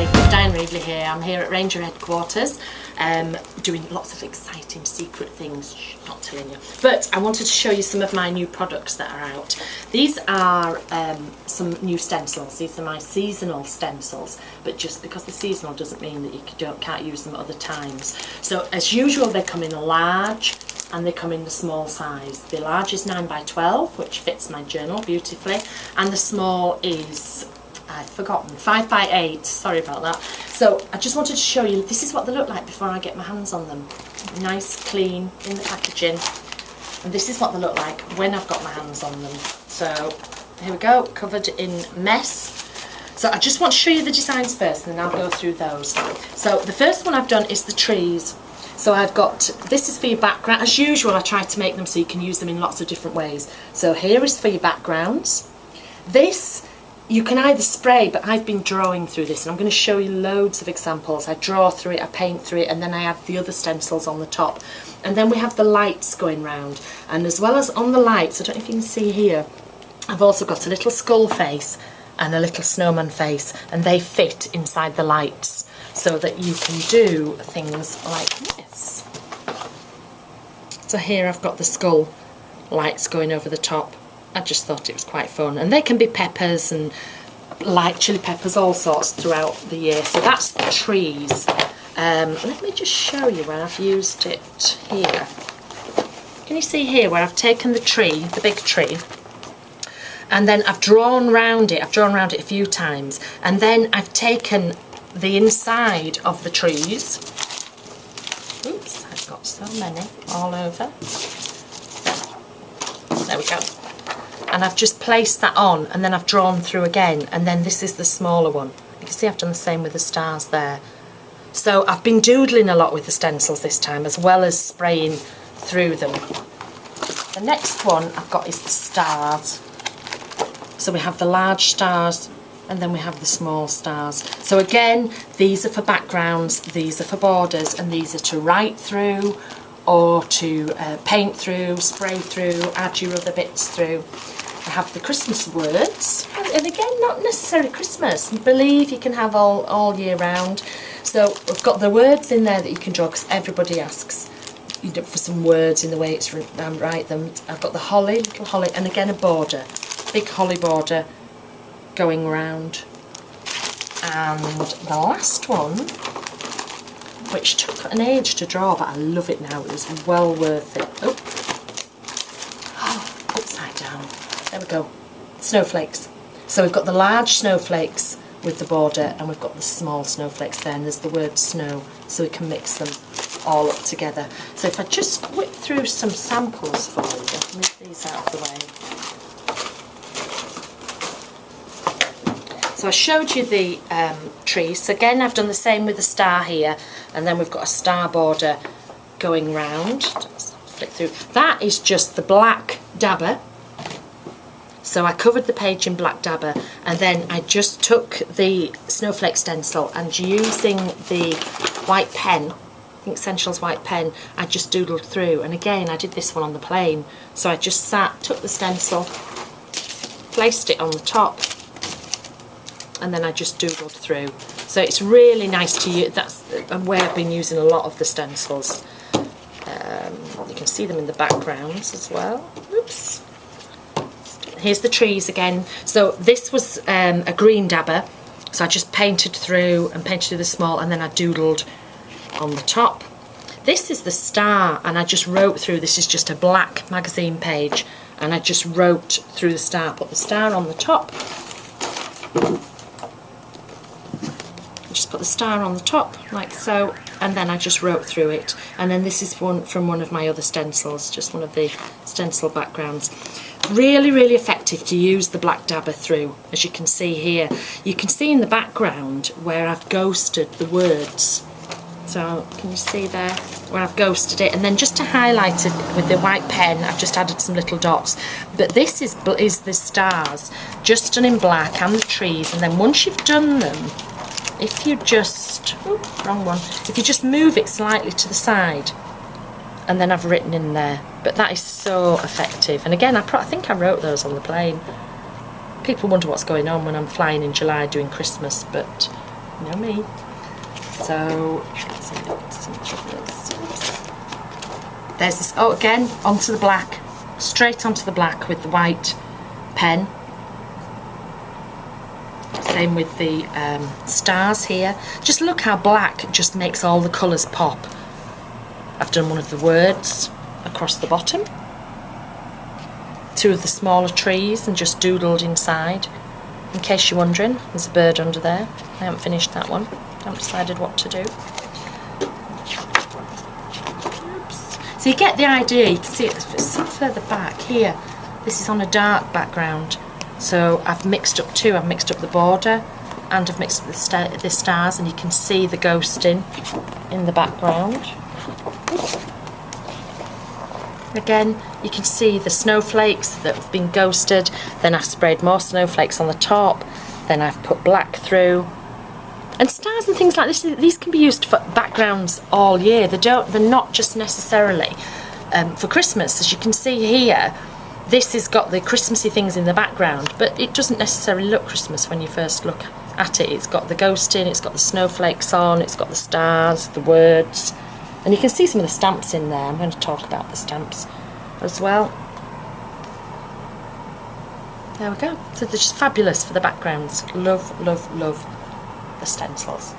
Hi, it's Dyan Reaveley here. I'm here at Ranger Headquarters doing lots of exciting secret things, not telling you. But I wanted to show you some of my new products that are out. These are some new stencils. These are my seasonal stencils, but just because they're seasonal doesn't mean that you can't use them at other times. So as usual, they come in a large and they come in the small size. The large is 9 by 12, which fits my journal beautifully, and the small is, I've forgotten, 5 by 8, sorry about that. So I just wanted to show you, this is what they look like before I get my hands on them. Nice, clean, in the packaging. And this is what they look like when I've got my hands on them. So here we go, covered in mess. So I just want to show you the designs first and then I'll go through those. So the first one I've done is the trees. So I've got, this is for your background. As usual, I try to make them so you can use them in lots of different ways. So here is for your backgrounds. This, you can either spray, but I've been drawing through this and I'm going to show you loads of examples. I draw through it, I paint through it, and then I have the other stencils on the top. And then we have the lights going round. And as well as on the lights, I don't know if you can see here, I've also got a little skull face and a little snowman face, and they fit inside the lights so that you can do things like this. So here I've got the skull lights going over the top. I just thought it was quite fun, and they can be peppers and light chili peppers, all sorts throughout the year. So that's the trees. Let me just show you where I've used it here. Can you see here where I've taken the tree, the big tree, and then I've drawn round it. I've drawn around it a few times, and then I've taken the inside of the trees. Oops, I've got so many all over. There we go. And I've just placed that on, and then I've drawn through again, and then this is the smaller one. You can see I've done the same with the stars there. So I've been doodling a lot with the stencils this time, as well as spraying through them. The next one I've got is the stars. So we have the large stars, and then we have the small stars. So again, these are for backgrounds, these are for borders, and these are to write through, or to paint through, spray through, add your other bits through. I have the Christmas words, and again, not necessarily Christmas. I believe you can have all year round. So I've got the words in there that you can draw, because everybody asks for some words in the way it's write them. I've got the holly, little holly, and again a border, big holly border going round. And the last one, which took an age to draw, but I love it now. It was well worth it. Oh, upside down. There we go. Snowflakes. So we've got the large snowflakes with the border, and we've got the small snowflakes there, and there's the word snow, so we can mix them all up together. So if I just whip through some samples for you, I'll move these out of the way. So I showed you the trees. So again, I've done the same with the star here, and then we've got a star border going round. Just flick through. That is just the black dabber. So I covered the page in black dabber, and then I just took the snowflake stencil, and using the white pen, I think Stencils white pen, I just doodled through. And again, I did this one on the plane. So I just took the stencil, placed it on the top, and then I just doodled through. So it's really nice to use. That's where I've been using a lot of the stencils. You can see them in the backgrounds as well. Oops. Here's the trees again. So this was a green dabber. So I just painted through the small, and then I doodled on the top. This is the star, and I just wrote through. This is just a black magazine page, and I just wrote through the star. Put the star on the top. Just put the star on the top like so, and then I just wrote through it. And then this is one from one of my other stencils, just one of the stencil backgrounds. Really, really effective to use the black dabber through, as you can see here. You can see in the background where I've ghosted the words. So can you see there where I've ghosted it? And then just to highlight it with the white pen, I've just added some little dots. But this is the stars, just done in black, and the trees. And then once you've done them, if you just, wrong one, if you just move it slightly to the side, and then I've written in there. But that is so effective. And again, I think I wrote those on the plane. People wonder what's going on when I'm flying in July doing Christmas, but You know me. So, some others. There's this, oh, again, onto the black. Straight onto the black with the white pen. Same with the stars here. Just look how black just makes all the colours pop. I've done one of the words across the bottom. Two of the smaller trees and just doodled inside. In case you're wondering, there's a bird under there. I haven't finished that one. I haven't decided what to do. Oops. So you get the idea. You can see it's further back here. This is on a dark background. So I've mixed up two. I've mixed up the border and I've mixed up the stars, and you can see the ghosting in the background. Again, you can see the snowflakes that have been ghosted. Then I've sprayed more snowflakes on the top. Then I've put black through. And stars and things like this, these can be used for backgrounds all year. They're not just necessarily for Christmas. As you can see here, this has got the Christmassy things in the background, but it doesn't necessarily look Christmas when you first look at it. It's got the ghosting, it's got the snowflakes on, it's got the stars, the words. And you can see some of the stamps in there. I'm going to talk about the stamps as well. There we go. So they're just fabulous for the backgrounds. Love, love, love the stencils.